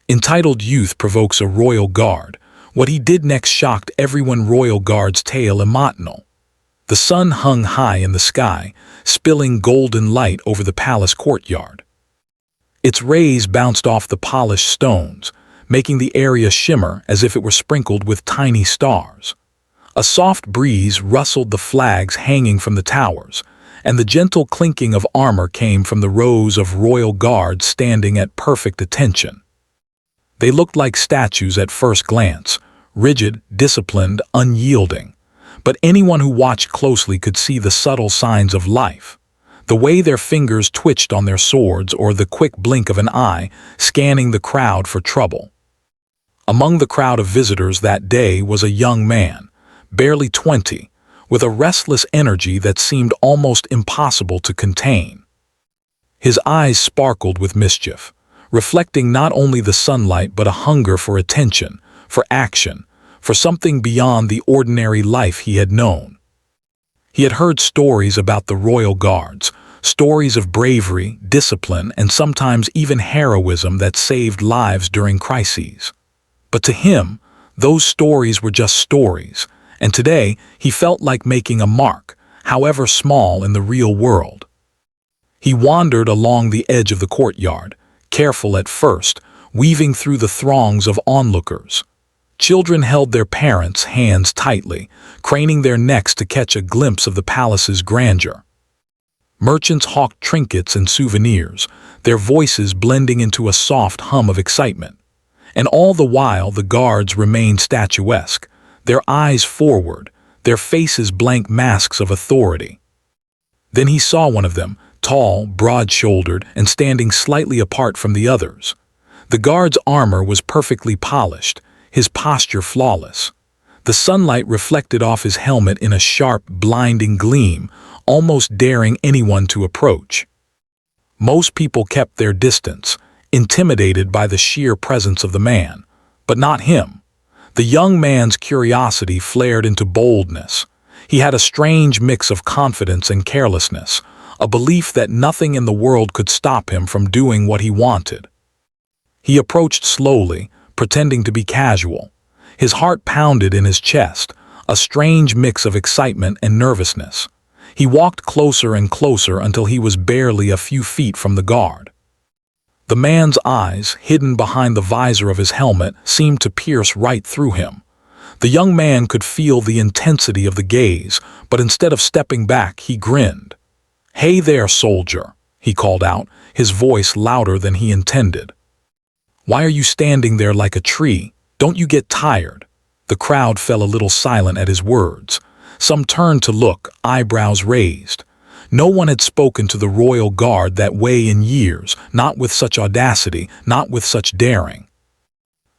Entitled Youth Provokes a Royal Guard. What he did next shocked everyone. Royal Guard's tale. Emotinl. The sun hung high in the sky, spilling golden light over the palace courtyard. Its rays bounced off the polished stones, making the area shimmer as if it were sprinkled with tiny stars. A soft breeze rustled the flags hanging from the towers, and the gentle clinking of armor came from the rows of royal guards standing at perfect attention. They looked like statues at first glance, rigid, disciplined, unyielding. But anyone who watched closely could see the subtle signs of life. The way their fingers twitched on their swords or the quick blink of an eye, scanning the crowd for trouble. Among the crowd of visitors that day was a young man, barely 20, with a restless energy that seemed almost impossible to contain. His eyes sparkled with mischief, reflecting not only the sunlight but a hunger for attention, for action, for something beyond the ordinary life he had known. He had heard stories about the royal guards, stories of bravery, discipline, and sometimes even heroism that saved lives during crises. But to him, those stories were just stories, and today he felt like making a mark, however small, in the real world. He wandered along the edge of the courtyard, careful at first, weaving through the throngs of onlookers. Children held their parents' hands tightly, craning their necks to catch a glimpse of the palace's grandeur. Merchants hawked trinkets and souvenirs, their voices blending into a soft hum of excitement. And all the while the guards remained statuesque, their eyes forward, their faces blank masks of authority. Then he saw one of them, tall, broad-shouldered, and standing slightly apart from the others. The guard's armor was perfectly polished, his posture flawless. The sunlight reflected off his helmet in a sharp, blinding gleam, almost daring anyone to approach. Most people kept their distance, intimidated by the sheer presence of the man, but not him. The young man's curiosity flared into boldness. He had a strange mix of confidence and carelessness, a belief that nothing in the world could stop him from doing what he wanted. He approached slowly, pretending to be casual. His heart pounded in his chest, a strange mix of excitement and nervousness. He walked closer and closer until he was barely a few feet from the guard. The man's eyes, hidden behind the visor of his helmet, seemed to pierce right through him. The young man could feel the intensity of the gaze, but instead of stepping back, he grinned. "Hey there, soldier," he called out, his voice louder than he intended. "Why are you standing there like a tree? Don't you get tired?" The crowd fell a little silent at his words. Some turned to look, eyebrows raised. No one had spoken to the royal guard that way in years, not with such audacity, not with such daring.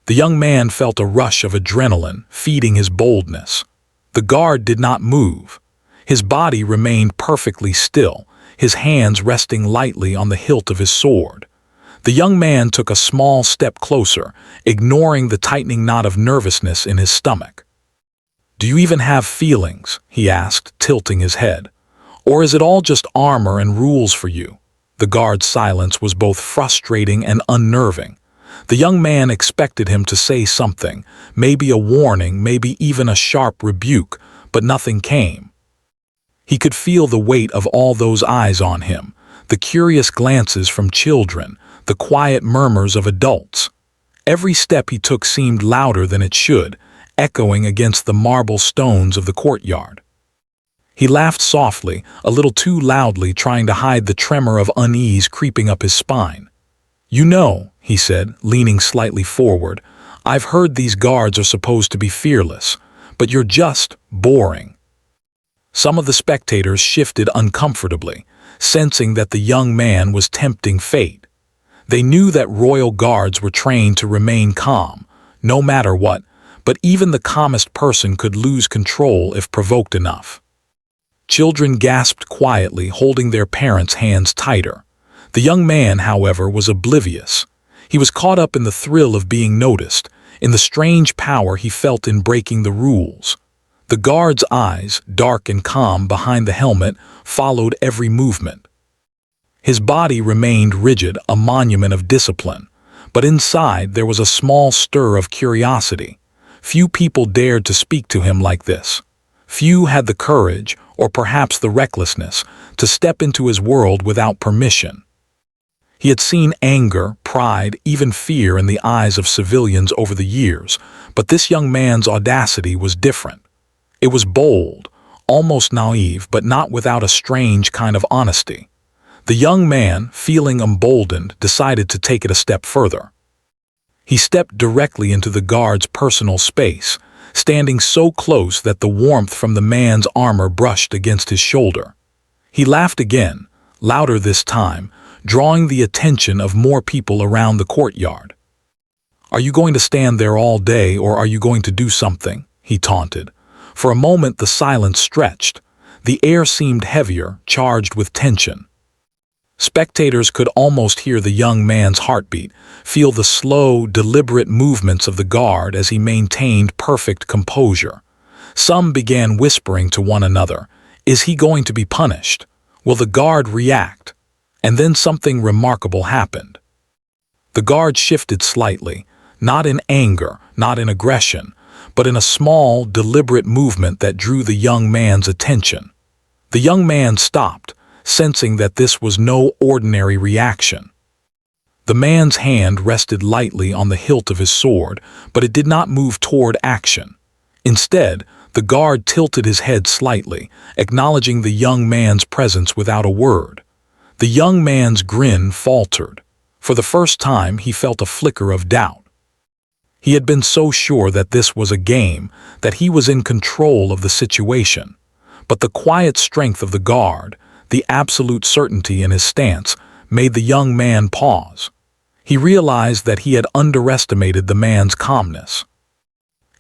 The young man felt a rush of adrenaline, feeding his boldness. The guard did not move. His body remained perfectly still, his hands resting lightly on the hilt of his sword. The young man took a small step closer, ignoring the tightening knot of nervousness in his stomach. "Do you even have feelings?" he asked, tilting his head. "Or is it all just armor and rules for you?" The guard's silence was both frustrating and unnerving. The young man expected him to say something, maybe a warning, maybe even a sharp rebuke, but nothing came. He could feel the weight of all those eyes on him, the curious glances from children, the quiet murmurs of adults. Every step he took seemed louder than it should, echoing against the marble stones of the courtyard. He laughed softly, a little too loudly, trying to hide the tremor of unease creeping up his spine. "You know," he said, leaning slightly forward, "I've heard these guards are supposed to be fearless, but you're just boring." Some of the spectators shifted uncomfortably, sensing that the young man was tempting fate. They knew that royal guards were trained to remain calm, no matter what, but even the calmest person could lose control if provoked enough. Children gasped quietly, holding their parents' hands tighter. The young man, however, was oblivious. He was caught up in the thrill of being noticed, in the strange power he felt in breaking the rules. The guard's eyes, dark and calm behind the helmet, followed every movement. His body remained rigid, a monument of discipline, But inside there was a small stir of curiosity. Few people dared to speak to him like this. Few had the courage, or perhaps the recklessness, to step into his world without permission. He had seen anger, pride, even fear in the eyes of civilians over the years, but this young man's audacity was different. It was bold, almost naive, but not without a strange kind of honesty. The young man, feeling emboldened, decided to take it a step further. He stepped directly into the guard's personal space, standing so close that the warmth from the man's armor brushed against his shoulder. He laughed again, louder this time, drawing the attention of more people around the courtyard. "Are you going to stand there all day, or are you going to do something?" he taunted. For a moment the silence stretched. The air seemed heavier, charged with tension. Spectators could almost hear the young man's heartbeat, feel the slow, deliberate movements of the guard as he maintained perfect composure. Some began whispering to one another, "Is he going to be punished? Will the guard react?" And then something remarkable happened. The guard shifted slightly, not in anger, not in aggression, but in a small, deliberate movement that drew the young man's attention. The young man stopped, sensing that this was no ordinary reaction. The man's hand rested lightly on the hilt of his sword, but it did not move toward action. Instead, the guard tilted his head slightly, acknowledging the young man's presence without a word. The young man's grin faltered. For the first time, he felt a flicker of doubt. He had been so sure that this was a game, that he was in control of the situation. But the quiet strength of the guard, the absolute certainty in his stance, made the young man pause. He realized that he had underestimated the man's calmness.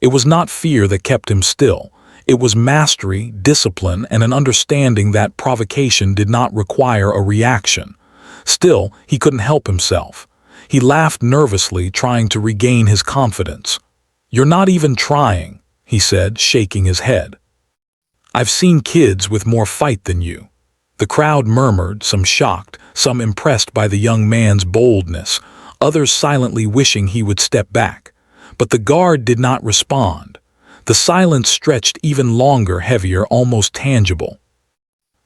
It was not fear that kept him still. It was mastery, discipline, and an understanding that provocation did not require a reaction. Still, he couldn't help himself. He laughed nervously, trying to regain his confidence. "You're not even trying," he said, shaking his head. "I've seen kids with more fight than you." The crowd murmured, some shocked, some impressed by the young man's boldness, others silently wishing he would step back. But the guard did not respond. The silence stretched even longer, heavier, almost tangible.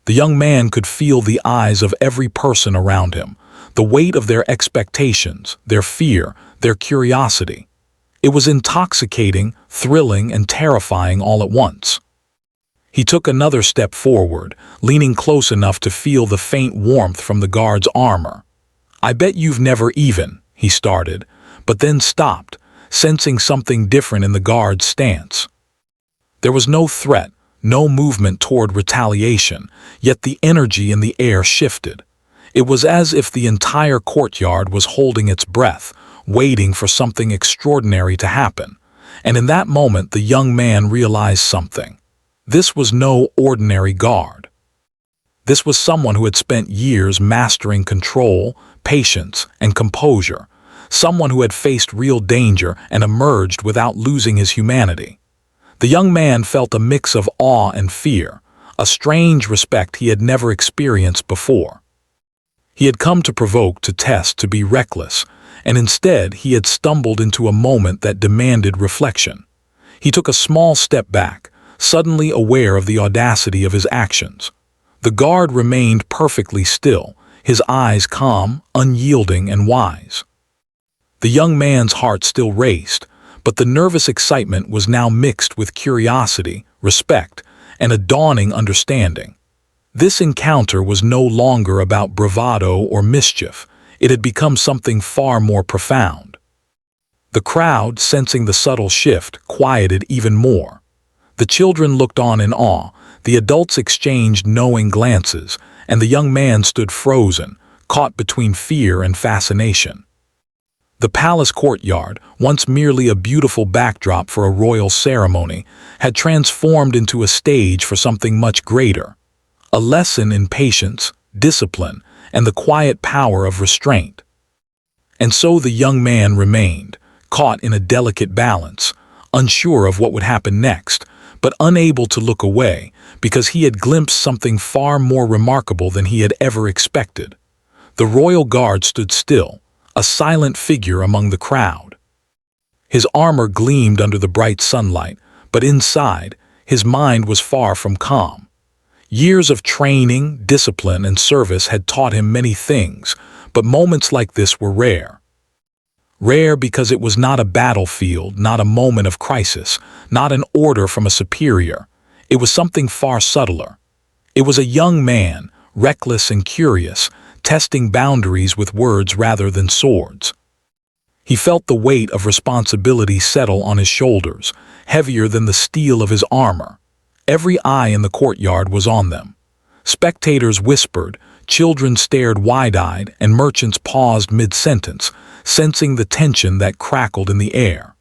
The young man could feel the eyes of every person around him, the weight of their expectations, their fear, their curiosity. It was intoxicating, thrilling, and terrifying all at once. He took another step forward, leaning close enough to feel the faint warmth from the guard's armor. "I bet you've never even," he started, but then stopped, sensing something different in the guard's stance. There was no threat, no movement toward retaliation, yet the energy in the air shifted. It was as if the entire courtyard was holding its breath, waiting for something extraordinary to happen. And in that moment the young man realized something. This was no ordinary guard. This was someone who had spent years mastering control, patience, and composure, someone who had faced real danger and emerged without losing his humanity. The young man felt a mix of awe and fear, a strange respect he had never experienced before. He had come to provoke, to test, to be reckless, and instead he had stumbled into a moment that demanded reflection. He took a small step back, suddenly aware of the audacity of his actions. The guard remained perfectly still, his eyes calm, unyielding, and wise. The young man's heart still raced, but the nervous excitement was now mixed with curiosity, respect, and a dawning understanding. This encounter was no longer about bravado or mischief. It had become something far more profound. The crowd, sensing the subtle shift, quieted even more. The children looked on in awe, the adults exchanged knowing glances, and the young man stood frozen, caught between fear and fascination. The palace courtyard, once merely a beautiful backdrop for a royal ceremony, had transformed into a stage for something much greater. A lesson in patience, discipline, and the quiet power of restraint. And so the young man remained, caught in a delicate balance, unsure of what would happen next, but unable to look away because he had glimpsed something far more remarkable than he had ever expected. The royal guard stood still, a silent figure among the crowd. His armor gleamed under the bright sunlight, but inside, his mind was far from calm. Years of training, discipline, and service had taught him many things, but moments like this were rare. Rare because it was not a battlefield, not a moment of crisis, not an order from a superior. It was something far subtler. It was a young man, reckless and curious, testing boundaries with words rather than swords. He felt the weight of responsibility settle on his shoulders, heavier than the steel of his armor. Every eye in the courtyard was on them. Spectators whispered, children stared wide-eyed, and merchants paused mid-sentence, sensing the tension that crackled in the air.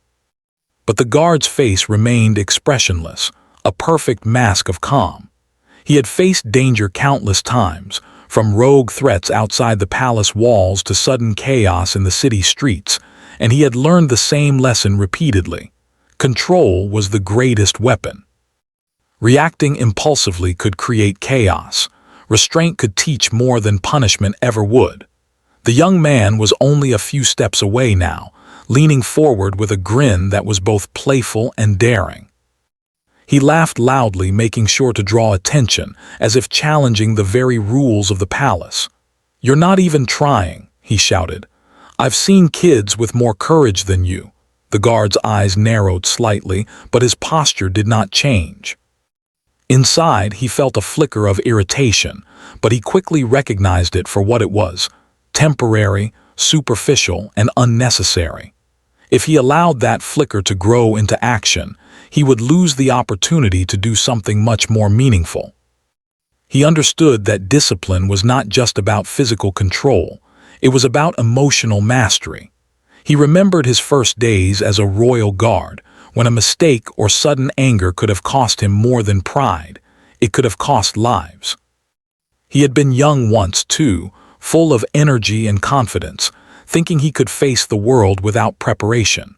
But the guard's face remained expressionless, a perfect mask of calm. He had faced danger countless times, from rogue threats outside the palace walls to sudden chaos in the city streets, and he had learned the same lesson repeatedly. Control was the greatest weapon. Reacting impulsively could create chaos. Restraint could teach more than punishment ever would. The young man was only a few steps away now, leaning forward with a grin that was both playful and daring. He laughed loudly, making sure to draw attention, as if challenging the very rules of the palace. "You're not even trying," he shouted. "I've seen kids with more courage than you." The guard's eyes narrowed slightly, but his posture did not change. Inside, he felt a flicker of irritation, but he quickly recognized it for what it was: temporary, superficial, and unnecessary. If he allowed that flicker to grow into action, he would lose the opportunity to do something much more meaningful. He understood that discipline was not just about physical control, it was about emotional mastery. He remembered his first days as a royal guard, when a mistake or sudden anger could have cost him more than pride. It could have cost lives. He had been young once, too, full of energy and confidence, thinking he could face the world without preparation.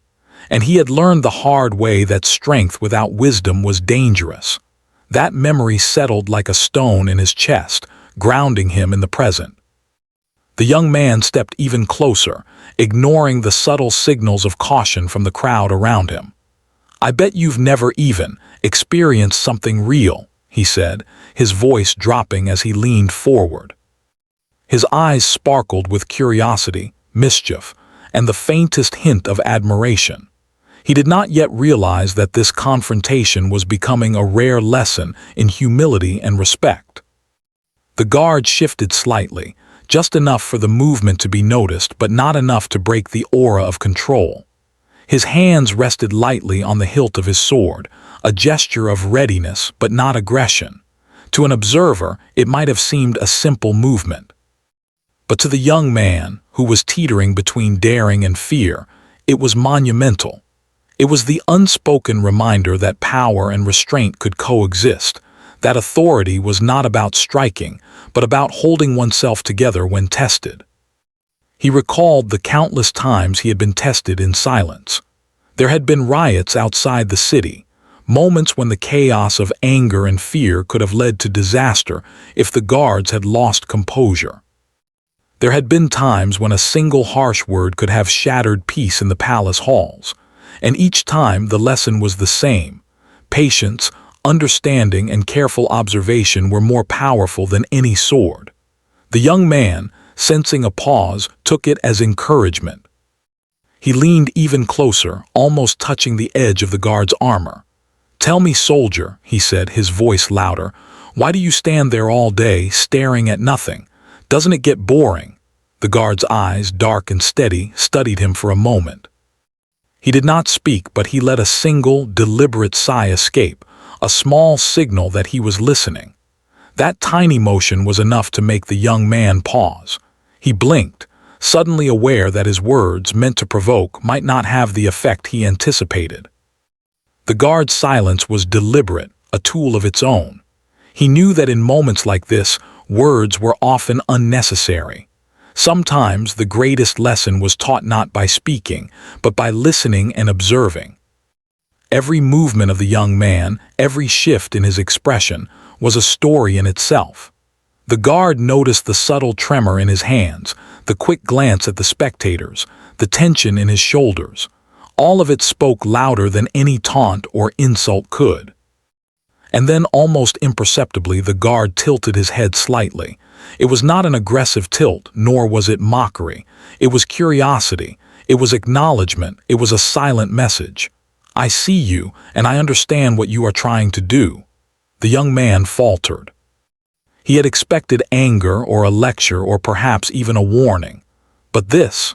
And he had learned the hard way that strength without wisdom was dangerous. That memory settled like a stone in his chest, grounding him in the present. The young man stepped even closer, ignoring the subtle signals of caution from the crowd around him. "I bet you've never even experienced something real," he said, his voice dropping as he leaned forward. His eyes sparkled with curiosity, mischief, and the faintest hint of admiration. He did not yet realize that this confrontation was becoming a rare lesson in humility and respect. The guard shifted slightly, just enough for the movement to be noticed, but not enough to break the aura of control. His hands rested lightly on the hilt of his sword, a gesture of readiness but not aggression. To an observer, it might have seemed a simple movement. But to the young man, who was teetering between daring and fear, it was monumental. It was the unspoken reminder that power and restraint could coexist, that authority was not about striking, but about holding oneself together when tested. He recalled the countless times he had been tested in silence. There had been riots outside the city, moments when the chaos of anger and fear could have led to disaster if the guards had lost composure. There had been times when a single harsh word could have shattered peace in the palace halls, and each time the lesson was the same: patience, understanding, and careful observation were more powerful than any sword. The young man, sensing a pause, took it as encouragement. He leaned even closer, almost touching the edge of the guard's armor. "Tell me, soldier," he said, his voice louder, "why do you stand there all day, staring at nothing? Doesn't it get boring?" The guard's eyes, dark and steady, studied him for a moment. He did not speak, but he let a single, deliberate sigh escape, a small signal that he was listening. That tiny motion was enough to make the young man pause. He blinked, suddenly aware that his words, meant to provoke, might not have the effect he anticipated. The guard's silence was deliberate, a tool of its own. He knew that in moments like this, words were often unnecessary. Sometimes the greatest lesson was taught not by speaking, but by listening and observing. Every movement of the young man, every shift in his expression, was a story in itself. The guard noticed the subtle tremor in his hands, the quick glance at the spectators, the tension in his shoulders. All of it spoke louder than any taunt or insult could. And then, almost imperceptibly, the guard tilted his head slightly. It was not an aggressive tilt, nor was it mockery. It was curiosity. It was acknowledgement. It was a silent message. "I see you, and I understand what you are trying to do." The young man faltered. He had expected anger or a lecture or perhaps even a warning. But this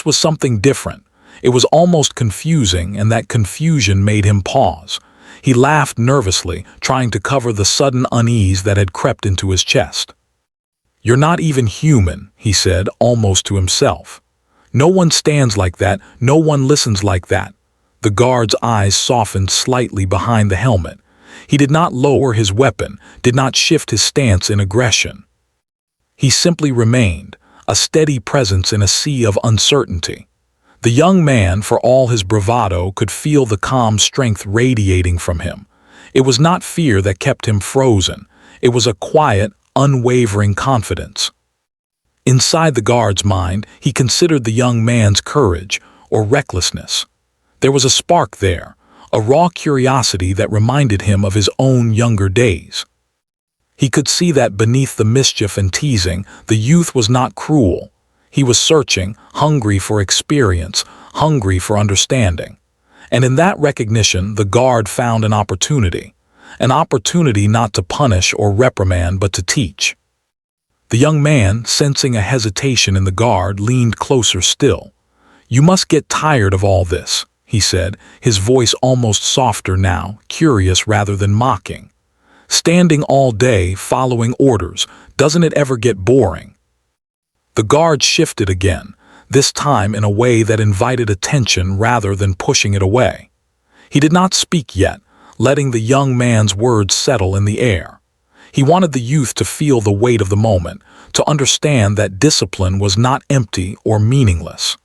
was something different. It was almost confusing, and that confusion made him pause. He laughed nervously, trying to cover the sudden unease that had crept into his chest. "You're not even human," he said, almost to himself. "No one stands like that, no one listens like that." The guard's eyes softened slightly behind the helmet. He did not lower his weapon, did not shift his stance in aggression. He simply remained, a steady presence in a sea of uncertainty. The young man, for all his bravado, could feel the calm strength radiating from him. It was not fear that kept him frozen. It was a quiet, unwavering confidence. Inside the guard's mind, he considered the young man's courage or recklessness. There was a spark there, a raw curiosity that reminded him of his own younger days. He could see that beneath the mischief and teasing, the youth was not cruel. He was searching, hungry for experience, hungry for understanding. And in that recognition, the guard found an opportunity not to punish or reprimand, but to teach. The young man, sensing a hesitation in the guard, leaned closer still. "You must get tired of all this," he said, his voice almost softer now, curious rather than mocking. "Standing all day, following orders, doesn't it ever get boring?" The guard shifted again, this time in a way that invited attention rather than pushing it away. He did not speak yet, letting the young man's words settle in the air. He wanted the youth to feel the weight of the moment, to understand that discipline was not empty or meaningless.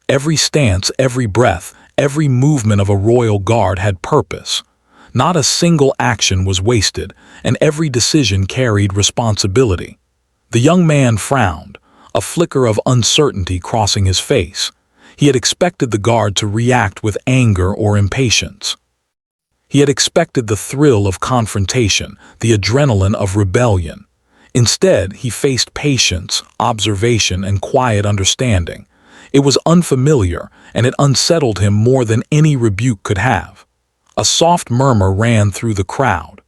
Every stance, every breath, every movement of a royal guard had purpose. Not a single action was wasted, and every decision carried responsibility. The young man frowned, a flicker of uncertainty crossing his face. He had expected the guard to react with anger or impatience. He had expected the thrill of confrontation, the adrenaline of rebellion. Instead, he faced patience, observation, and quiet understanding. It was unfamiliar, and it unsettled him more than any rebuke could have. A soft murmur ran through the crowd.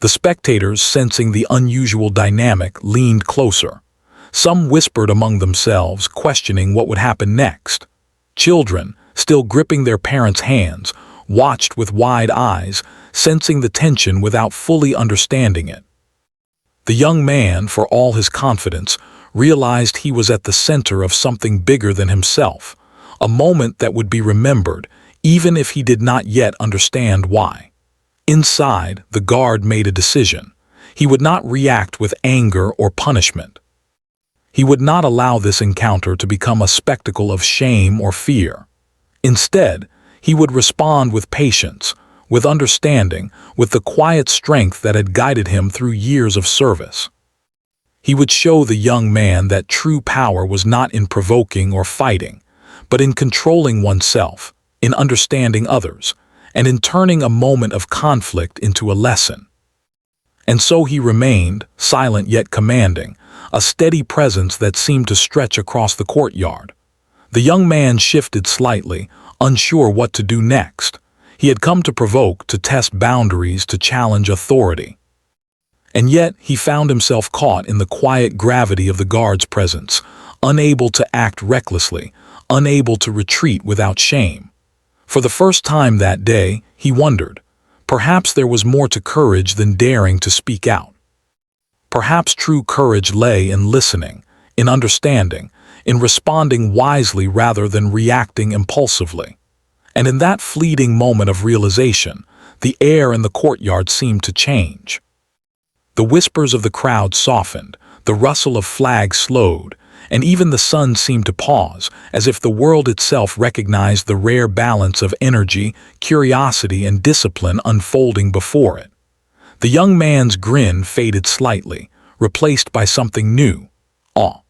The spectators, sensing the unusual dynamic, leaned closer. Some whispered among themselves, questioning what would happen next. Children, still gripping their parents' hands, watched with wide eyes, sensing the tension without fully understanding it. The young man, for all his confidence, realized he was at the center of something bigger than himself, a moment that would be remembered, even if he did not yet understand why. Inside, the guard made a decision. He would not react with anger or punishment. He would not allow this encounter to become a spectacle of shame or fear. Instead, he would respond with patience, with understanding, with the quiet strength that had guided him through years of service. He would show the young man that true power was not in provoking or fighting, but in controlling oneself, in understanding others, and in turning a moment of conflict into a lesson. And so he remained, silent yet commanding, a steady presence that seemed to stretch across the courtyard. The young man shifted slightly, unsure what to do next. He had come to provoke, to test boundaries, to challenge authority. And yet he found himself caught in the quiet gravity of the guard's presence, unable to act recklessly, unable to retreat without shame. For the first time that day, he wondered, perhaps there was more to courage than daring to speak out. Perhaps true courage lay in listening, in understanding, in responding wisely rather than reacting impulsively. And in that fleeting moment of realization, the air in the courtyard seemed to change. The whispers of the crowd softened, the rustle of flags slowed, and even the sun seemed to pause, as if the world itself recognized the rare balance of energy, curiosity, and discipline unfolding before it. The young man's grin faded slightly, replaced by something new: awe.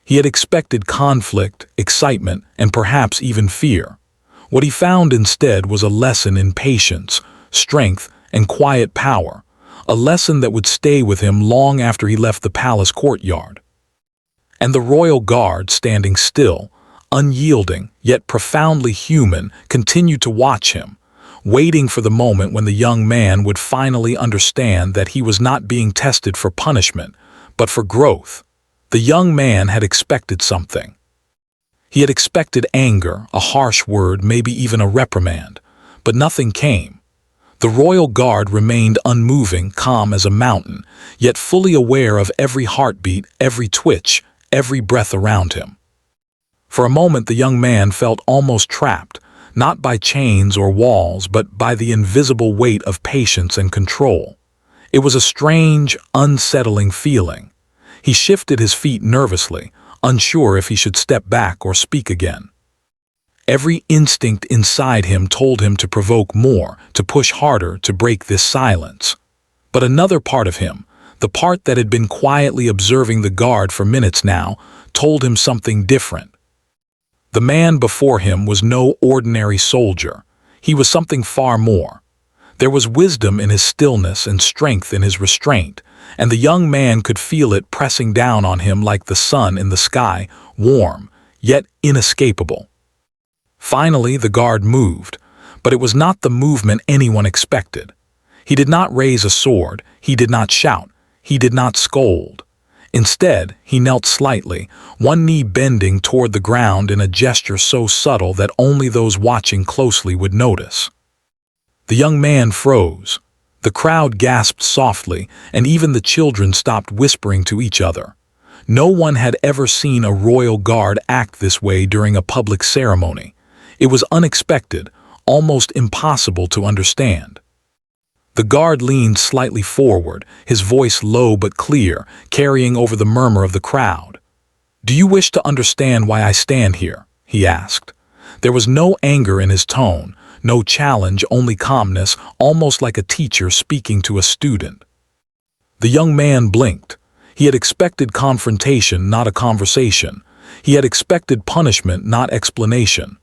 He had expected conflict, excitement, and perhaps even fear. What he found instead was a lesson in patience, strength, and quiet power, a lesson that would stay with him long after he left the palace courtyard. And the royal guard, standing still, unyielding, yet profoundly human, continued to watch him, waiting for the moment when the young man would finally understand that he was not being tested for punishment, but for growth. The young man had expected something. He had expected anger, a harsh word, maybe even a reprimand, but nothing came. The royal guard remained unmoving, calm as a mountain, yet fully aware of every heartbeat, every twitch, every breath around him. For a moment the young man felt almost trapped, not by chains or walls, but by the invisible weight of patience and control. It was a strange, unsettling feeling. He shifted his feet nervously, unsure if he should step back or speak again. Every instinct inside him told him to provoke more, to push harder, to break this silence. But another part of him, the part that had been quietly observing the guard for minutes now, told him something different. The man before him was no ordinary soldier. He was something far more. There was wisdom in his stillness and strength in his restraint, and the young man could feel it pressing down on him like the sun in the sky, warm, yet inescapable. Finally, the guard moved, but it was not the movement anyone expected. He did not raise a sword, he did not shout, he did not scold. Instead, he knelt slightly, one knee bending toward the ground in a gesture so subtle that only those watching closely would notice. The young man froze. The crowd gasped softly, and even the children stopped whispering to each other. No one had ever seen a royal guard act this way during a public ceremony. It was unexpected, almost impossible to understand. The guard leaned slightly forward, his voice low but clear, carrying over the murmur of the crowd. "Do you wish to understand why I stand here?" he asked. There was no anger in his tone, no challenge, only calmness, almost like a teacher speaking to a student. The young man blinked. He had expected confrontation, not a conversation. He had expected punishment, not explanation.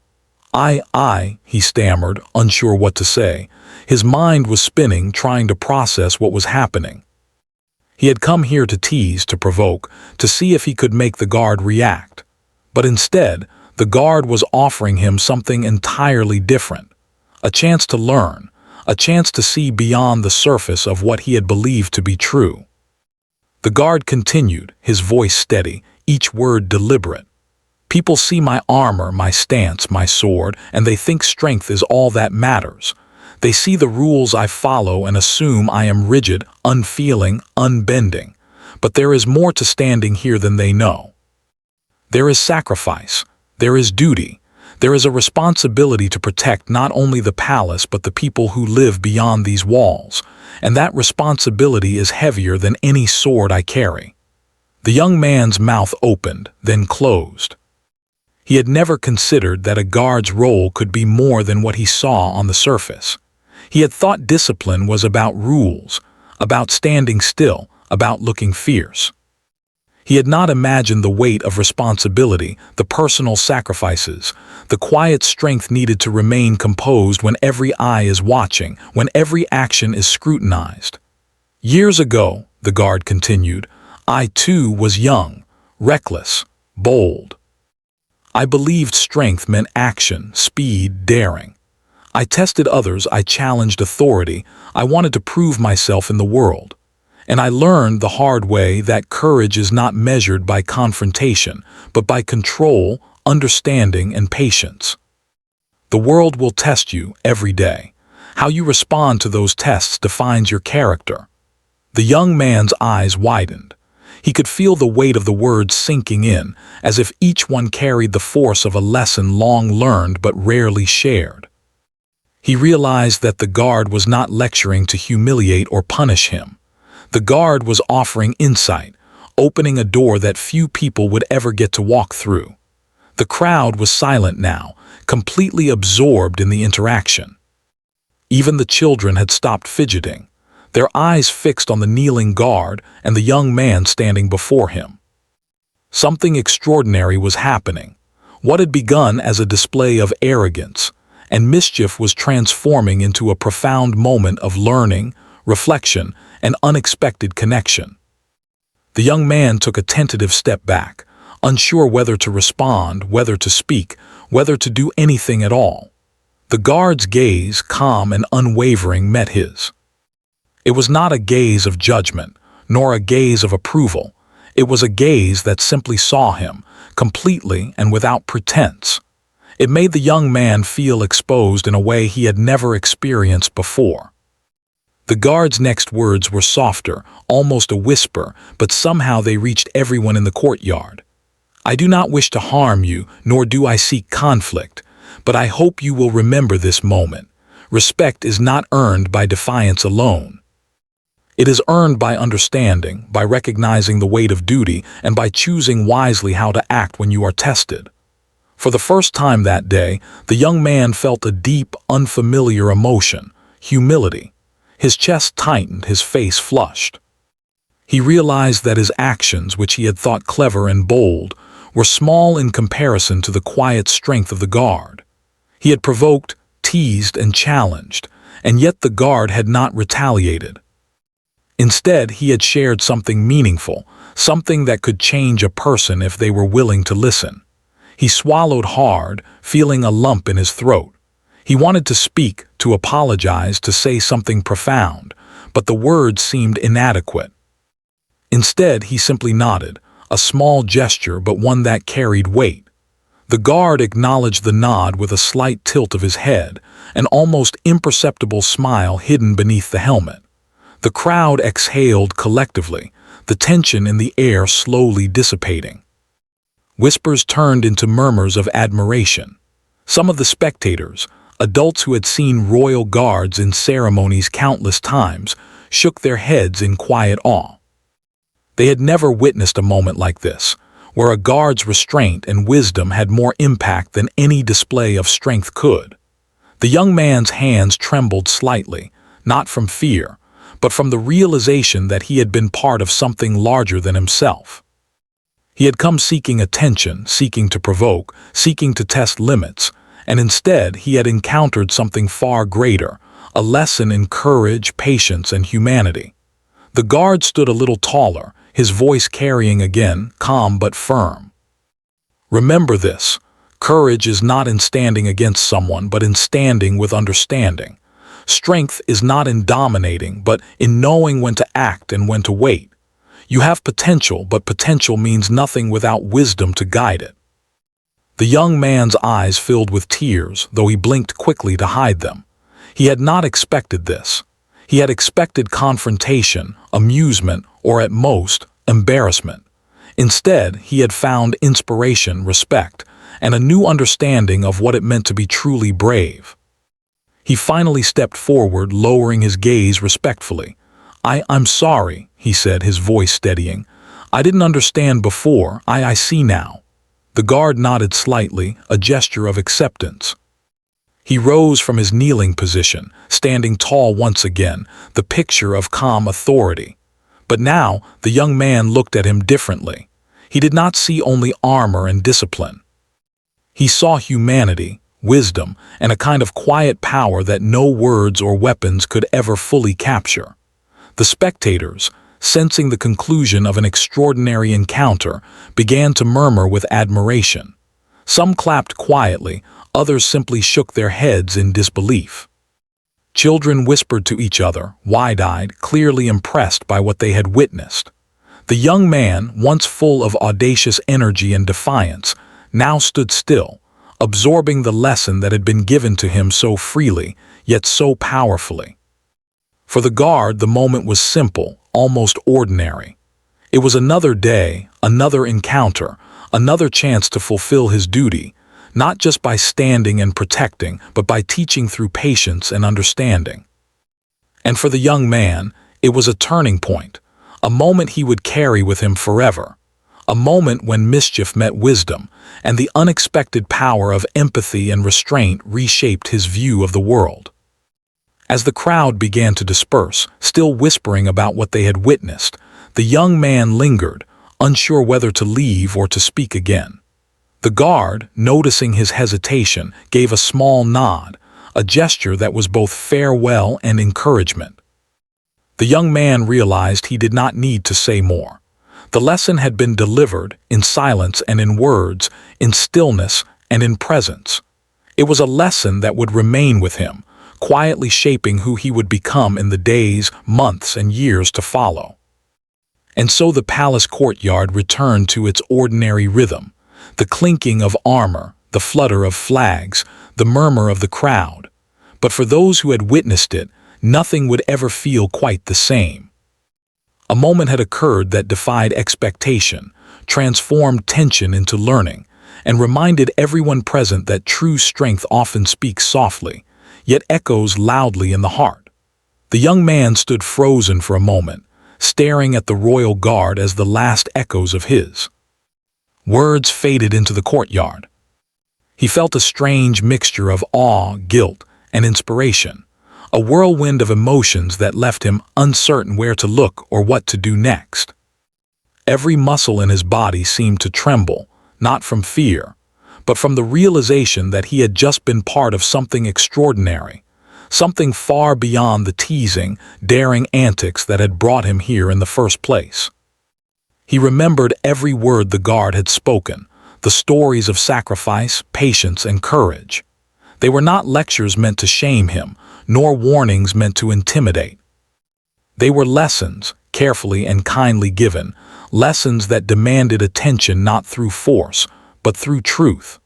He stammered, unsure what to say. His mind was spinning, trying to process what was happening. He had come here to tease, to provoke, to see if he could make the guard react. But instead, the guard was offering him something entirely different. A chance to learn, a chance to see beyond the surface of what he had believed to be true. The guard continued, his voice steady, each word deliberate. "People see my armor, my stance, my sword, and they think strength is all that matters. They see the rules I follow and assume I am rigid, unfeeling, unbending. But there is more to standing here than they know. There is sacrifice. There is duty. There is a responsibility to protect not only the palace but the people who live beyond these walls, and that responsibility is heavier than any sword I carry." The young man's mouth opened, then closed. He had never considered that a guard's role could be more than what he saw on the surface. He had thought discipline was about rules, about standing still, about looking fierce. He had not imagined the weight of responsibility, the personal sacrifices, the quiet strength needed to remain composed when every eye is watching, when every action is scrutinized. "Years ago," the guard continued, "I too was young, reckless, bold. I believed strength meant action, speed, daring. I tested others, I challenged authority, I wanted to prove myself in the world. And I learned the hard way that courage is not measured by confrontation, but by control, understanding, and patience. The world will test you every day. How you respond to those tests defines your character." The young man's eyes widened. He could feel the weight of the words sinking in, as if each one carried the force of a lesson long learned but rarely shared. He realized that the guard was not lecturing to humiliate or punish him. The guard was offering insight, opening a door that few people would ever get to walk through. The crowd was silent now, completely absorbed in the interaction. Even the children had stopped fidgeting. their eyes fixed on the kneeling guard and the young man standing before him. Something extraordinary was happening. What had begun as a display of arrogance and mischief was transforming into a profound moment of learning, reflection, and unexpected connection. The young man took a tentative step back, unsure whether to respond, whether to speak, whether to do anything at all. The guard's gaze, calm and unwavering, met his. It was not a gaze of judgment, nor a gaze of approval. It was a gaze that simply saw him, completely and without pretense. It made the young man feel exposed in a way he had never experienced before. The guard's next words were softer, almost a whisper, but somehow they reached everyone in the courtyard. "I do not wish to harm you, nor do I seek conflict, but I hope you will remember this moment. Respect is not earned by defiance alone. It is earned by understanding, by recognizing the weight of duty, and by choosing wisely how to act when you are tested." For the first time that day, the young man felt a deep, unfamiliar emotion, humility. His chest tightened, his face flushed. He realized that his actions, which he had thought clever and bold, were small in comparison to the quiet strength of the guard. He had provoked, teased, and challenged, and yet the guard had not retaliated. Instead, he had shared something meaningful, something that could change a person if they were willing to listen. He swallowed hard, feeling a lump in his throat. He wanted to speak, to apologize, to say something profound, but the words seemed inadequate. Instead, he simply nodded, a small gesture but one that carried weight. The guard acknowledged the nod with a slight tilt of his head, an almost imperceptible smile hidden beneath the helmet. The crowd exhaled collectively, the tension in the air slowly dissipating. Whispers turned into murmurs of admiration. Some of the spectators, adults who had seen royal guards in ceremonies countless times, shook their heads in quiet awe. They had never witnessed a moment like this, where a guard's restraint and wisdom had more impact than any display of strength could. The young man's hands trembled slightly, not from fear, but from the realization that he had been part of something larger than himself. He had come seeking attention, seeking to provoke, seeking to test limits, and instead he had encountered something far greater, a lesson in courage, patience, and humanity. The guard stood a little taller, his voice carrying again, calm but firm. "Remember this. Courage is not in standing against someone, but in standing with understanding. Strength is not in dominating, but in knowing when to act and when to wait. You have potential, but potential means nothing without wisdom to guide it." The young man's eyes filled with tears, though he blinked quickly to hide them. He had not expected this. He had expected confrontation, amusement, or at most, embarrassment. Instead, he had found inspiration, respect, and a new understanding of what it meant to be truly brave. He finally stepped forward, lowering his gaze respectfully. I'm sorry," he said, his voice steadying. "I didn't understand before. I see now." The guard nodded slightly, a gesture of acceptance. He rose from his kneeling position, standing tall once again, the picture of calm authority. But now, the young man looked at him differently. He did not see only armor and discipline. He saw humanity, wisdom, and a kind of quiet power that no words or weapons could ever fully capture. The spectators, sensing the conclusion of an extraordinary encounter, began to murmur with admiration. Some clapped quietly, others simply shook their heads in disbelief. Children whispered to each other, wide-eyed, clearly impressed by what they had witnessed. The young man, once full of audacious energy and defiance, now stood still, absorbing the lesson that had been given to him so freely, yet so powerfully. For the guard, the moment was simple, almost ordinary. It was another day, another encounter, another chance to fulfill his duty, not just by standing and protecting, but by teaching through patience and understanding. And for the young man, it was a turning point, a moment he would carry with him forever, a moment when mischief met wisdom, and the unexpected power of empathy and restraint reshaped his view of the world. As the crowd began to disperse, still whispering about what they had witnessed, the young man lingered, unsure whether to leave or to speak again. The guard, noticing his hesitation, gave a small nod, a gesture that was both farewell and encouragement. The young man realized he did not need to say more. The lesson had been delivered in silence and in words, in stillness and in presence. It was a lesson that would remain with him, quietly shaping who he would become in the days, months, and years to follow. And so the palace courtyard returned to its ordinary rhythm, the clinking of armor, the flutter of flags, the murmur of the crowd. But for those who had witnessed it, nothing would ever feel quite the same. A moment had occurred that defied expectation, transformed tension into learning, and reminded everyone present that true strength often speaks softly, yet echoes loudly in the heart. The young man stood frozen for a moment, staring at the royal guard as the last echoes of his words faded into the courtyard. He felt a strange mixture of awe, guilt, and inspiration, a whirlwind of emotions that left him uncertain where to look or what to do next. Every muscle in his body seemed to tremble, not from fear, but from the realization that he had just been part of something extraordinary, something far beyond the teasing, daring antics that had brought him here in the first place. He remembered every word the guard had spoken, the stories of sacrifice, patience, and courage. They were not lectures meant to shame him, nor warnings meant to intimidate. They were lessons, carefully and kindly given, lessons that demanded attention not through force, but through truth.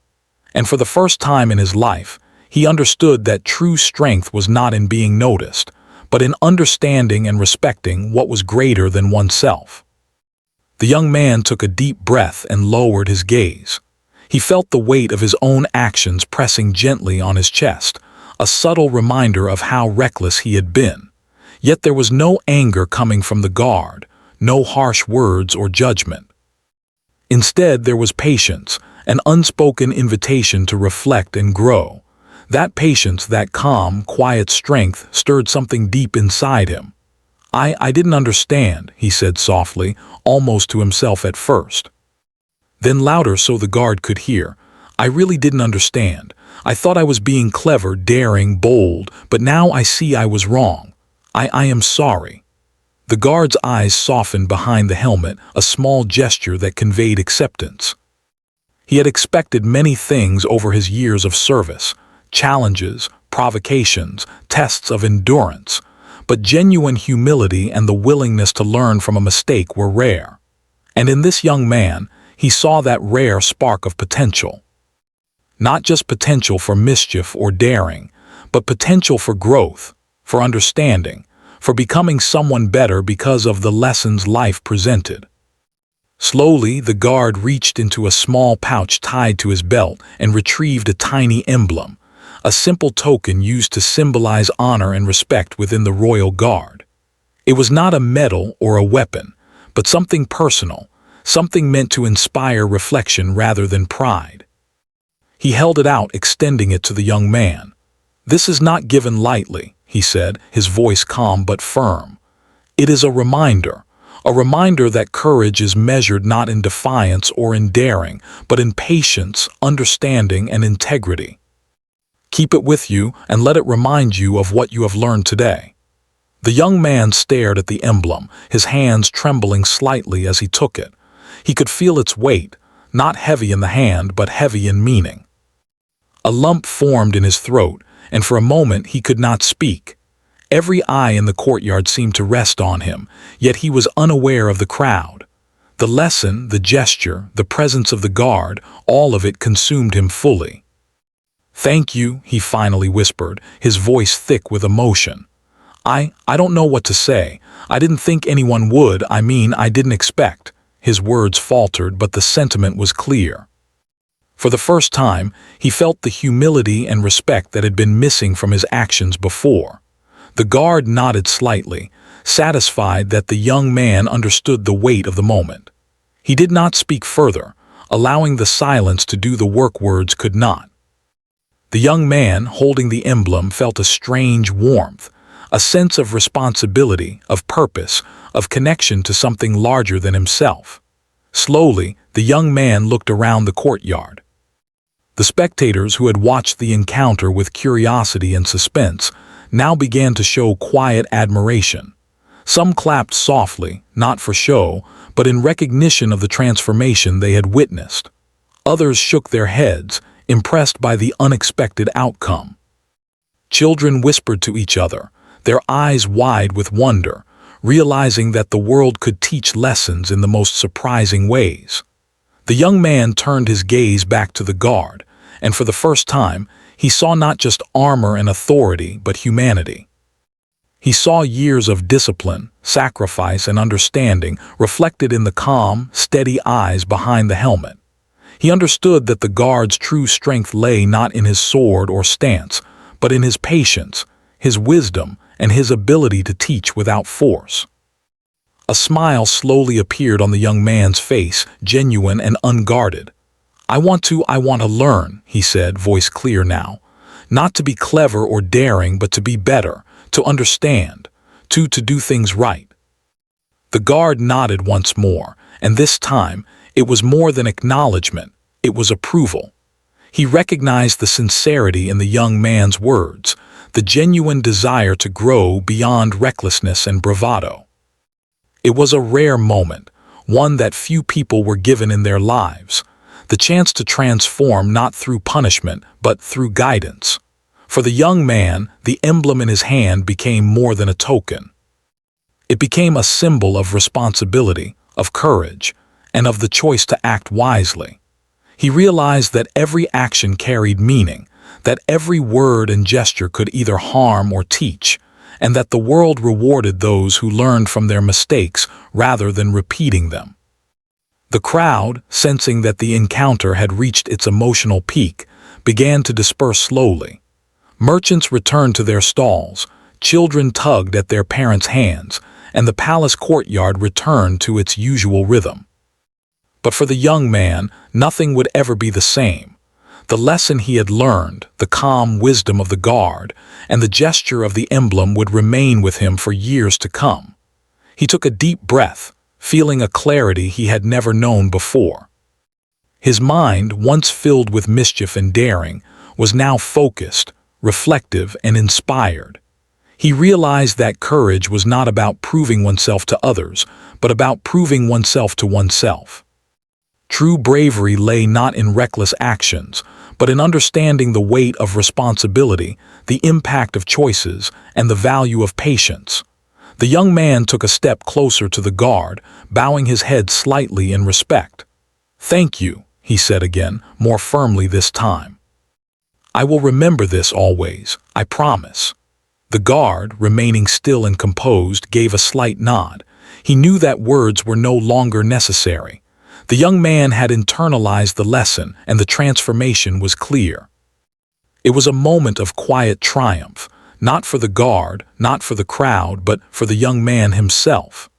And for the first time in his life, he understood that true strength was not in being noticed, but in understanding and respecting what was greater than oneself. The young man took a deep breath and lowered his gaze. He felt the weight of his own actions pressing gently on his chest, a subtle reminder of how reckless he had been. Yet there was no anger coming from the guard, no harsh words or judgment. Instead, there was patience, an unspoken invitation to reflect and grow. That patience, that calm, quiet strength stirred something deep inside him. I didn't understand, he said softly, almost to himself at first. Then louder so the guard could hear. I really didn't understand. I thought I was being clever, daring, bold, but now I see I was wrong. I am sorry. The guard's eyes softened behind the helmet, a small gesture that conveyed acceptance. He had expected many things over his years of service, challenges, provocations, tests of endurance, but genuine humility and the willingness to learn from a mistake were rare. And in this young man, he saw that rare spark of potential. Not just potential for mischief or daring, but potential for growth, for understanding, for becoming someone better because of the lessons life presented. Slowly, the guard reached into a small pouch tied to his belt and retrieved a tiny emblem, a simple token used to symbolize honor and respect within the royal guard. It was not a medal or a weapon, but something personal, something meant to inspire reflection rather than pride. He held it out, extending it to the young man. This is not given lightly, he said, his voice calm but firm. It is a reminder that courage is measured not in defiance or in daring, but in patience, understanding, and integrity. Keep it with you and let it remind you of what you have learned today. The young man stared at the emblem, his hands trembling slightly as he took it. He could feel its weight, not heavy in the hand, but heavy in meaning. A lump formed in his throat, and for a moment he could not speak. Every eye in the courtyard seemed to rest on him, yet he was unaware of the crowd. The lesson, the gesture, the presence of the guard, all of it consumed him fully. Thank you, he finally whispered, his voice thick with emotion. I don't know what to say. I didn't think anyone would. I didn't expect. His words faltered, but the sentiment was clear. For the first time, he felt the humility and respect that had been missing from his actions before. The guard nodded slightly, satisfied that the young man understood the weight of the moment. He did not speak further, allowing the silence to do the work words could not. The young man holding the emblem felt a strange warmth, a sense of responsibility, of purpose, of connection to something larger than himself. Slowly, the young man looked around the courtyard. The spectators who had watched the encounter with curiosity and suspense now began to show quiet admiration. Some clapped softly, not for show, but in recognition of the transformation they had witnessed. Others shook their heads, impressed by the unexpected outcome. Children whispered to each other, their eyes wide with wonder, realizing that the world could teach lessons in the most surprising ways. The young man turned his gaze back to the guard, and for the first time, he saw not just armor and authority, but humanity. He saw years of discipline, sacrifice, and understanding reflected in the calm, steady eyes behind the helmet. He understood that the guard's true strength lay not in his sword or stance, but in his patience, his wisdom, and his ability to teach without force. A smile slowly appeared on the young man's face, genuine and unguarded. I want to learn," he said, voice clear now. "Not to be clever or daring, but to be better, to understand, to do things right." The guard nodded once more, and this time, it was more than acknowledgement, it was approval. He recognized the sincerity in the young man's words, the genuine desire to grow beyond recklessness and bravado. It was a rare moment, one that few people were given in their lives, the chance to transform not through punishment, but through guidance. For the young man, the emblem in his hand became more than a token. It became a symbol of responsibility, of courage, and of the choice to act wisely. He realized that every action carried meaning, that every word and gesture could either harm or teach, and that the world rewarded those who learned from their mistakes rather than repeating them. The crowd, sensing that the encounter had reached its emotional peak, began to disperse slowly. Merchants returned to their stalls, children tugged at their parents' hands, and the palace courtyard returned to its usual rhythm. But for the young man, nothing would ever be the same. The lesson he had learned, the calm wisdom of the guard, and the gesture of the emblem would remain with him for years to come. He took a deep breath, feeling a clarity he had never known before. His mind, once filled with mischief and daring, was now focused, reflective, and inspired. He realized that courage was not about proving oneself to others, but about proving oneself to oneself. True bravery lay not in reckless actions, but in understanding the weight of responsibility, the impact of choices, and the value of patience. The young man took a step closer to the guard, bowing his head slightly in respect. "Thank you," he said again, more firmly this time. "I will remember this always, I promise." The guard, remaining still and composed, gave a slight nod. He knew that words were no longer necessary. The young man had internalized the lesson, and the transformation was clear. It was a moment of quiet triumph, not for the guard, not for the crowd, but for the young man himself.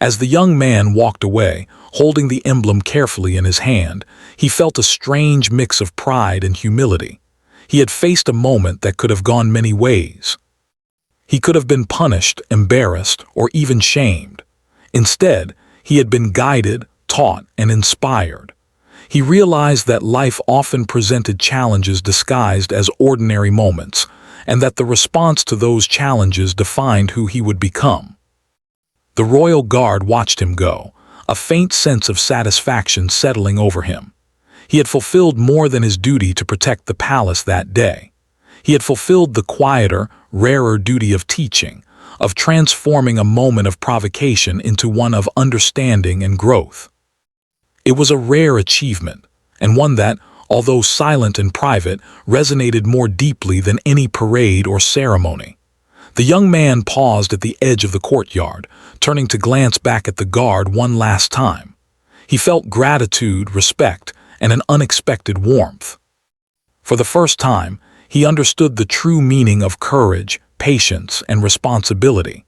As the young man walked away, holding the emblem carefully in his hand, he felt a strange mix of pride and humility. He had faced a moment that could have gone many ways. He could have been punished, embarrassed, or even shamed. Instead, he had been guided, taught, and inspired. He realized that life often presented challenges disguised as ordinary moments, and that the response to those challenges defined who he would become. The royal guard watched him go, a faint sense of satisfaction settling over him. He had fulfilled more than his duty to protect the palace that day. He had fulfilled the quieter, rarer duty of teaching, of transforming a moment of provocation into one of understanding and growth. It was a rare achievement, and one that, although silent and private, resonated more deeply than any parade or ceremony. The young man paused at the edge of the courtyard, turning to glance back at the guard one last time. He felt gratitude, respect, and an unexpected warmth. For the first time, he understood the true meaning of courage, patience, and responsibility.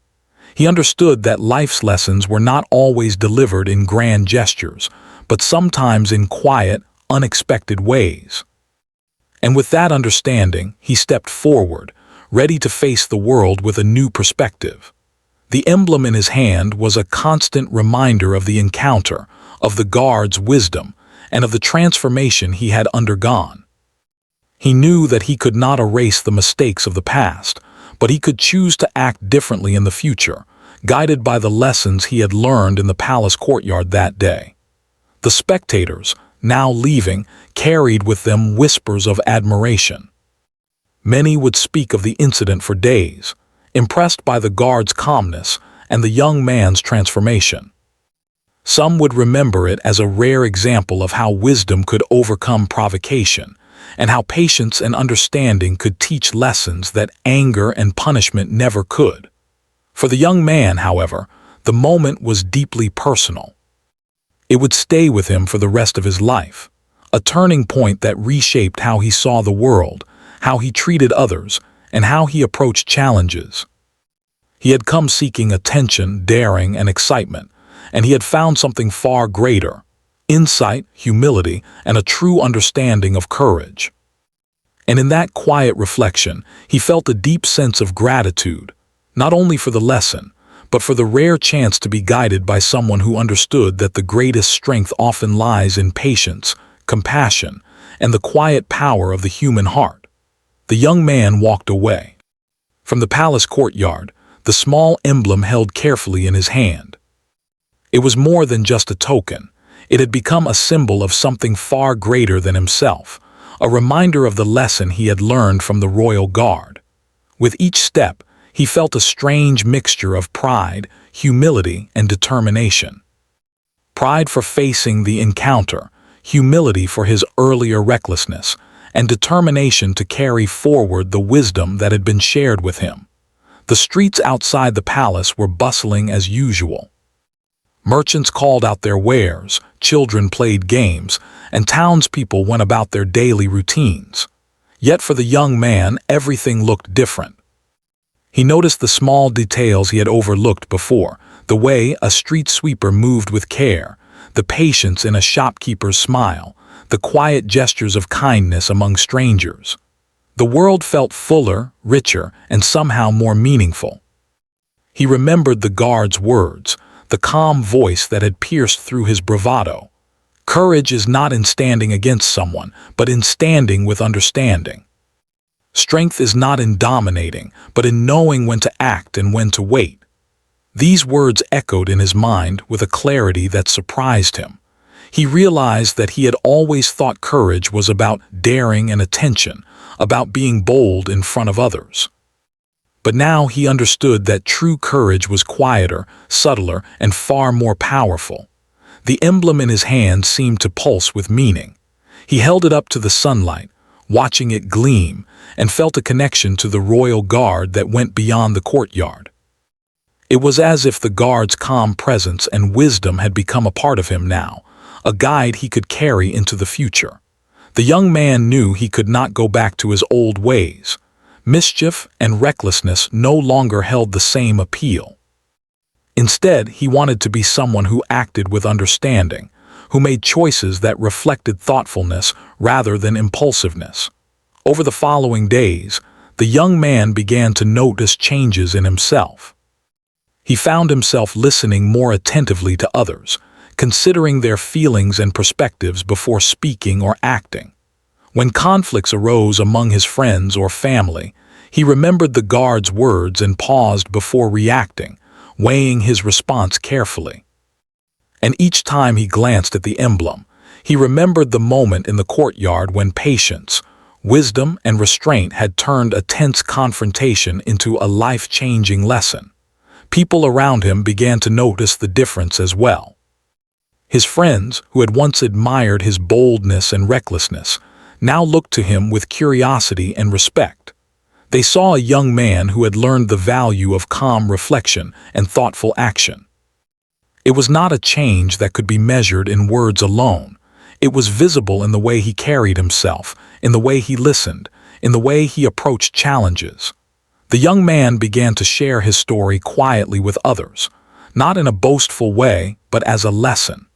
He understood that life's lessons were not always delivered in grand gestures, but sometimes in quiet, unexpected ways. And with that understanding, he stepped forward, ready to face the world with a new perspective. The emblem in his hand was a constant reminder of the encounter, of the guard's wisdom, and of the transformation he had undergone. He knew that he could not erase the mistakes of the past, but he could choose to act differently in the future, guided by the lessons he had learned in the palace courtyard that day. The spectators, now leaving, carried with them whispers of admiration. Many would speak of the incident for days, impressed by the guard's calmness and the young man's transformation. Some would remember it as a rare example of how wisdom could overcome provocation, and how patience and understanding could teach lessons that anger and punishment never could. For the young man, however, the moment was deeply personal. It would stay with him for the rest of his life, a turning point that reshaped how he saw the world, how he treated others, and how he approached challenges. He had come seeking attention, daring, and excitement, and he had found something far greater: insight, humility, and a true understanding of courage. And in that quiet reflection, he felt a deep sense of gratitude, not only for the lesson, but for the rare chance to be guided by someone who understood that the greatest strength often lies in patience, compassion, and the quiet power of the human heart. The young man walked away. From the palace courtyard, the small emblem held carefully in his hand. It was more than just a token. It had become a symbol of something far greater than himself, a reminder of the lesson he had learned from the royal guard. With each step, he felt a strange mixture of pride, humility, and determination. Pride for facing the encounter, humility for his earlier recklessness, and determination to carry forward the wisdom that had been shared with him. The streets outside the palace were bustling as usual. Merchants called out their wares, children played games, and townspeople went about their daily routines. Yet for the young man, everything looked different. He noticed the small details he had overlooked before, the way a street sweeper moved with care, the patience in a shopkeeper's smile, the quiet gestures of kindness among strangers. The world felt fuller, richer, and somehow more meaningful. He remembered the guard's words, the calm voice that had pierced through his bravado. Courage is not in standing against someone, but in standing with understanding. Strength is not in dominating, but in knowing when to act and when to wait. These words echoed in his mind with a clarity that surprised him. He realized that he had always thought courage was about daring and attention, about being bold in front of others. But now he understood that true courage was quieter, subtler, and far more powerful. The emblem in his hand seemed to pulse with meaning. He held it up to the sunlight, watching it gleam, and felt a connection to the royal guard that went beyond the courtyard. It was as if the guard's calm presence and wisdom had become a part of him now, a guide he could carry into the future. The young man knew he could not go back to his old ways. Mischief and recklessness no longer held the same appeal. Instead, he wanted to be someone who acted with understanding, who made choices that reflected thoughtfulness rather than impulsiveness. Over the following days, the young man began to notice changes in himself. He found himself listening more attentively to others, considering their feelings and perspectives before speaking or acting. When conflicts arose among his friends or family, he remembered the guard's words and paused before reacting, weighing his response carefully. And each time he glanced at the emblem, he remembered the moment in the courtyard when patience, wisdom, and restraint had turned a tense confrontation into a life-changing lesson. People around him began to notice the difference as well. His friends, who had once admired his boldness and recklessness, now looked to him with curiosity and respect. They saw a young man who had learned the value of calm reflection and thoughtful action. It was not a change that could be measured in words alone. It was visible in the way he carried himself, in the way he listened, in the way he approached challenges. The young man began to share his story quietly with others, not in a boastful way, but as a lesson.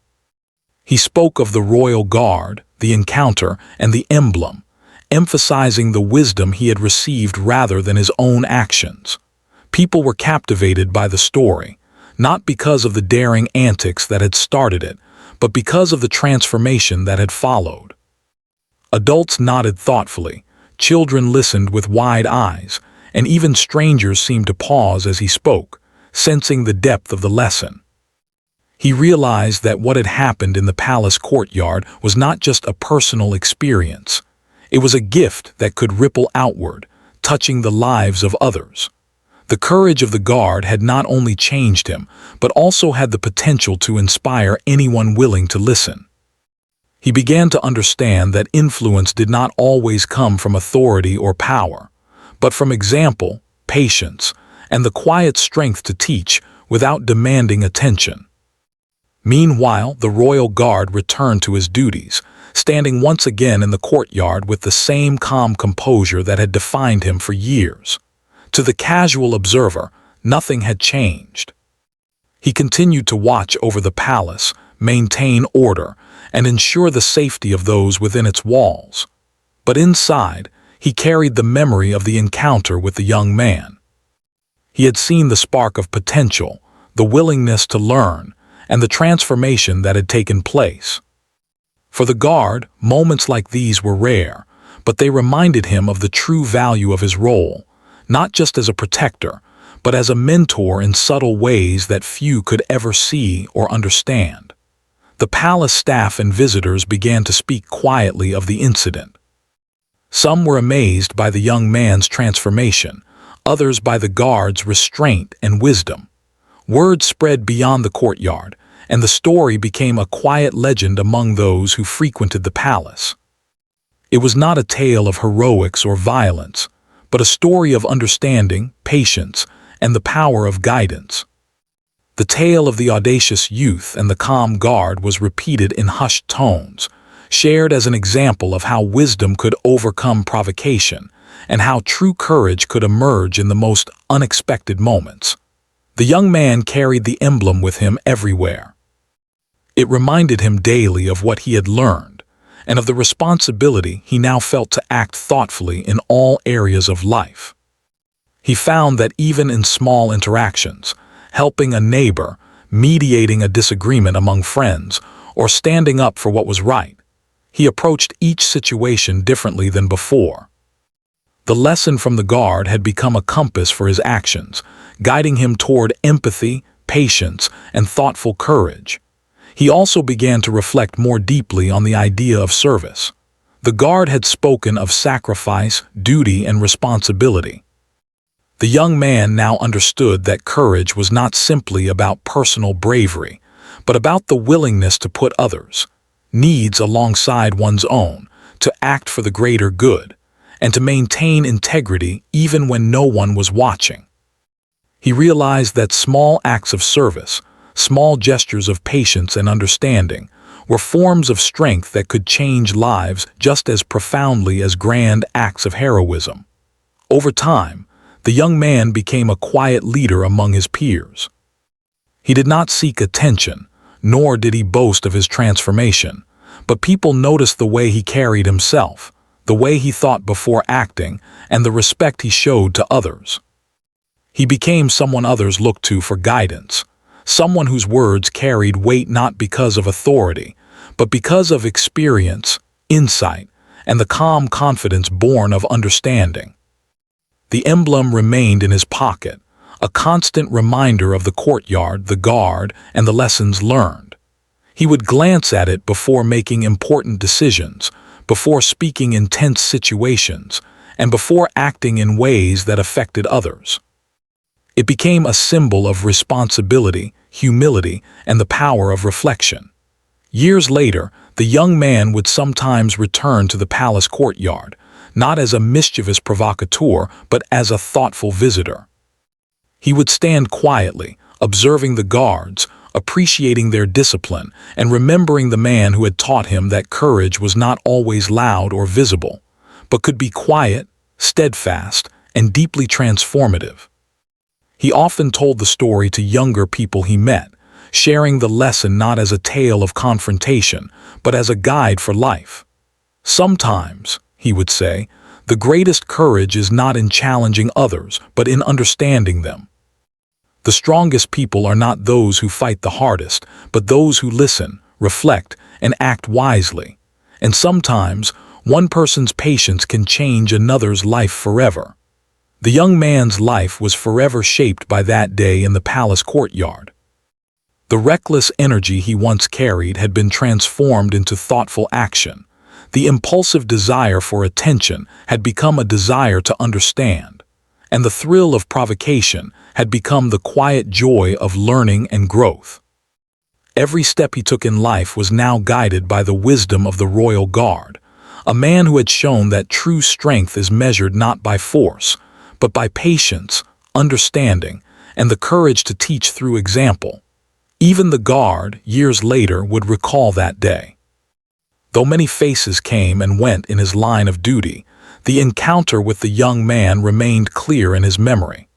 He spoke of the royal guard, the encounter, and the emblem, emphasizing the wisdom he had received rather than his own actions. People were captivated by the story, not because of the daring antics that had started it, but because of the transformation that had followed. Adults nodded thoughtfully, children listened with wide eyes, and even strangers seemed to pause as he spoke, sensing the depth of the lesson. He realized that what had happened in the palace courtyard was not just a personal experience. It was a gift that could ripple outward, touching the lives of others. The courage of the guard had not only changed him, but also had the potential to inspire anyone willing to listen. He began to understand that influence did not always come from authority or power, but from example, patience, and the quiet strength to teach without demanding attention. Meanwhile, the royal guard returned to his duties, standing once again in the courtyard with the same calm composure that had defined him for years. To the casual observer, nothing had changed. He continued to watch over the palace, maintain order, and ensure the safety of those within its walls. But inside, he carried the memory of the encounter with the young man. He had seen the spark of potential, the willingness to learn, and the transformation that had taken place. For the guard, moments like these were rare, but they reminded him of the true value of his role, not just as a protector, but as a mentor in subtle ways that few could ever see or understand. The palace staff and visitors began to speak quietly of the incident. Some were amazed by the young man's transformation, others by the guard's restraint and wisdom. Word spread beyond the courtyard, and the story became a quiet legend among those who frequented the palace. It was not a tale of heroics or violence, but a story of understanding, patience, and the power of guidance. The tale of the audacious youth and the calm guard was repeated in hushed tones, shared as an example of how wisdom could overcome provocation, and how true courage could emerge in the most unexpected moments. The young man carried the emblem with him everywhere. It reminded him daily of what he had learned, and of the responsibility he now felt to act thoughtfully in all areas of life. He found that even in small interactions, helping a neighbor, mediating a disagreement among friends, or standing up for what was right, he approached each situation differently than before. The lesson from the guard had become a compass for his actions, guiding him toward empathy, patience, and thoughtful courage. He also began to reflect more deeply on the idea of service. The guard had spoken of sacrifice, duty, and responsibility. The young man now understood that courage was not simply about personal bravery, but about the willingness to put others' needs alongside one's own, to act for the greater good, and to maintain integrity even when no one was watching. He realized that small acts of service, small gestures of patience and understanding, were forms of strength that could change lives just as profoundly as grand acts of heroism. Over time, the young man became a quiet leader among his peers. He did not seek attention, nor did he boast of his transformation, but people noticed the way he carried himself, the way he thought before acting, and the respect he showed to others. He became someone others looked to for guidance, someone whose words carried weight not because of authority, but because of experience, insight, and the calm confidence born of understanding. The emblem remained in his pocket, a constant reminder of the courtyard, the guard, and the lessons learned. He would glance at it before making important decisions, before speaking in tense situations, and before acting in ways that affected others. It became a symbol of responsibility, humility, and the power of reflection. Years later, the young man would sometimes return to the palace courtyard, not as a mischievous provocateur, but as a thoughtful visitor. He would stand quietly, observing the guards, appreciating their discipline, and remembering the man who had taught him that courage was not always loud or visible, but could be quiet, steadfast, and deeply transformative. He often told the story to younger people he met, sharing the lesson not as a tale of confrontation, but as a guide for life. Sometimes, he would say, "the greatest courage is not in challenging others, but in understanding them. The strongest people are not those who fight the hardest, but those who listen, reflect, and act wisely. And sometimes, one person's patience can change another's life forever." The young man's life was forever shaped by that day in the palace courtyard. The reckless energy he once carried had been transformed into thoughtful action. The impulsive desire for attention had become a desire to understand, and the thrill of provocation had become the quiet joy of learning and growth. Every step he took in life was now guided by the wisdom of the royal guard, a man who had shown that true strength is measured not by force, but by patience, understanding, and the courage to teach through example. Even the guard, years later, would recall that day. Though many faces came and went in his line of duty, the encounter with the young man remained clear in his memory.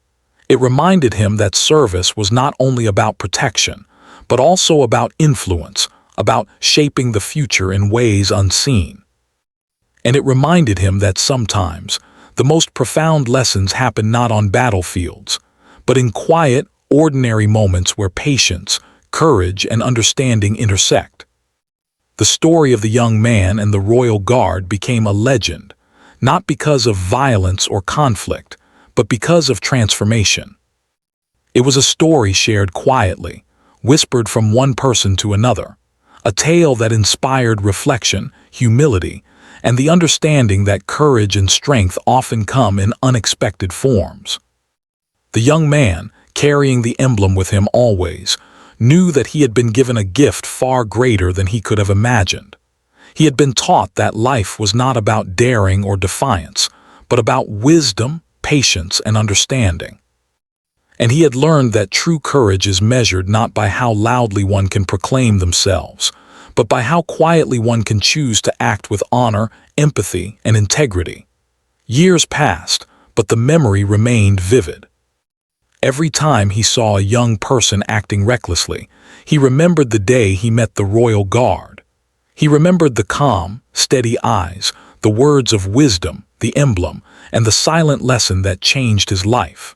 It reminded him that service was not only about protection, but also about influence, about shaping the future in ways unseen. And it reminded him that sometimes the most profound lessons happen not on battlefields, but in quiet, ordinary moments where patience, courage, and understanding intersect. The story of the young man and the royal guard became a legend, not because of violence or conflict, but because of transformation. It was a story shared quietly, whispered from one person to another, a tale that inspired reflection, humility, and the understanding that courage and strength often come in unexpected forms. The young man, carrying the emblem with him always, knew that he had been given a gift far greater than he could have imagined. He had been taught that life was not about daring or defiance, but about wisdom, patience, and understanding. And he had learned that true courage is measured not by how loudly one can proclaim themselves, but by how quietly one can choose to act with honor, empathy, and integrity. Years passed, but the memory remained vivid. Every time he saw a young person acting recklessly, he remembered the day he met the royal guard. He remembered the calm, steady eyes, the words of wisdom, the emblem, and the silent lesson that changed his life.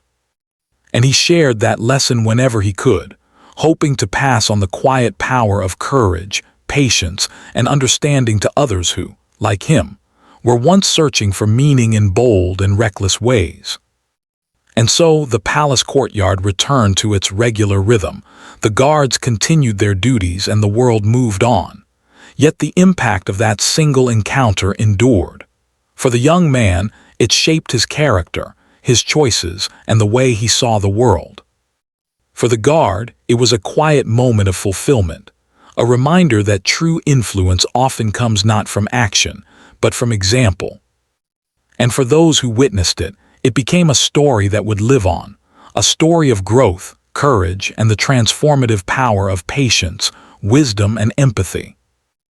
And he shared that lesson whenever he could, hoping to pass on the quiet power of courage, patience, and understanding to others who, like him, were once searching for meaning in bold and reckless ways. And so the palace courtyard returned to its regular rhythm. The guards continued their duties and the world moved on. Yet the impact of that single encounter endured. For the young man, it shaped his character, his choices, and the way he saw the world. For the guard, it was a quiet moment of fulfillment, a reminder that true influence often comes not from action, but from example. And for those who witnessed it, it became a story that would live on, a story of growth, courage, and the transformative power of patience, wisdom, and empathy.